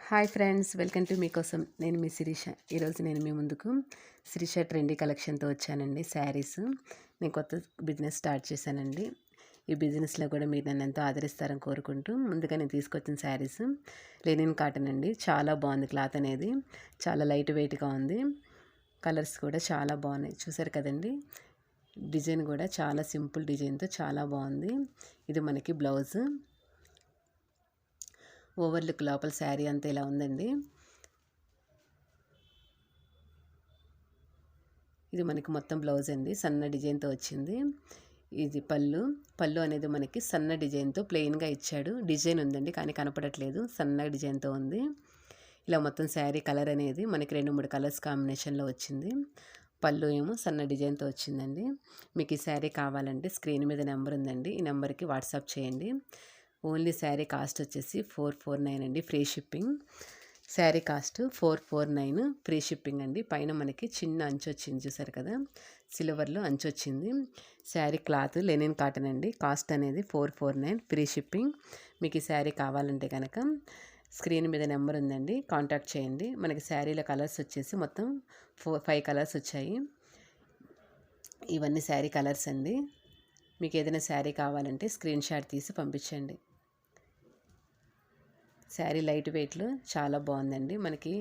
Hi friends, welcome to మీకోసం. నేను మీ శిరీష. ఈరోజు నేను మీ ముందుకు శిరీష ట్రెండీ కలెక్షన్తో వచ్చానండి. శారీస్ నేను కొత్త బిజినెస్ స్టార్ట్ చేశానండి. ఈ బిజినెస్లో కూడా మీరు నన్ను ఎంతో ఆదరిస్తారని కోరుకుంటూ ముందుగా నేను తీసుకొచ్చిన శారీస్ లెనిన్ కాటన్ అండి. చాలా బాగుంది. క్లాత్ అనేది చాలా లైట్ వెయిట్గా ఉంది. కలర్స్ కూడా చాలా బాగున్నాయి. చూసారు కదండి. డిజైన్ కూడా చాలా సింపుల్ డిజైన్తో చాలా బాగుంది. ఇది మనకి బ్లౌజ్. ఓవర్లుక్ లోపల శారీ అంతా ఇలా ఉందండి. ఇది మనకి మొత్తం బ్లౌజ్ అండి. సన్న డిజైన్తో వచ్చింది. ఇది పళ్ళు అనేది మనకి సన్న డిజైన్తో ప్లెయిన్గా ఇచ్చాడు. డిజైన్ ఉందండి కానీ కనపడట్లేదు. సన్న డిజైన్తో ఉంది. ఇలా మొత్తం శారీ కలర్ అనేది మనకి 2-3 కలర్స్ కాంబినేషన్లో వచ్చింది. పళ్ళు ఏమో సన్న డిజైన్తో వచ్చిందండి. మీకు ఈ శారీ కావాలంటే స్క్రీన్ మీద నెంబర్ ఉందండి. ఈ నెంబర్కి వాట్సాప్ చేయండి. ఓన్లీ శారీ కాస్ట్ వచ్చేసి 449 అండి. Free shipping. Sari cost 449 free shipping అండి. పైన మనకి చిన్న అంచు వచ్చింది, చూసారు కదా, సిల్వర్లో అంచు వచ్చింది. శారీ క్లాత్ లెనిన్ కాటన్ అండి. కాస్ట్ అనేది 449 ఫ్రీ షిప్పింగ్. మీకు ఈ శారీ కావాలంటే కనుక స్క్రీన్ మీద నెంబర్ ఉందండి, కాంటాక్ట్ చేయండి. మనకి శారీలో కలర్స్ వచ్చేసి మొత్తం 5 కలర్స్ వచ్చాయి. ఇవన్నీ శారీ కలర్స్ అండి. మీకు ఏదైనా శారీ కావాలంటే స్క్రీన్ షాట్ తీసి పంపించండి. శారీ లైట్ వెయిట్లో చాలా బాగుందండి. మనకి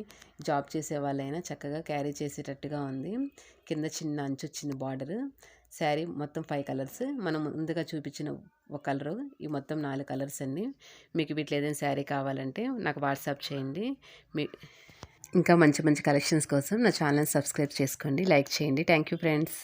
జాబ్ చేసే వాళ్ళైనా చక్కగా క్యారీ చేసేటట్టుగా ఉంది. కింద చిన్న అంచు వచ్చింది బార్డర్. శారీ మొత్తం 5 కలర్స్. మనం ముందుగా చూపించిన ఒక కలరు, ఈ మొత్తం 4 కలర్స్ అండి. మీకు వీటిలో ఏదైనా శారీ కావాలంటే నాకు వాట్సాప్ చేయండి. మీ ఇంకా మంచి మంచి కలెక్షన్స్ కోసం నా ఛానల్ సబ్స్క్రైబ్ చేసుకోండి, లైక్ చేయండి. Thank you friends.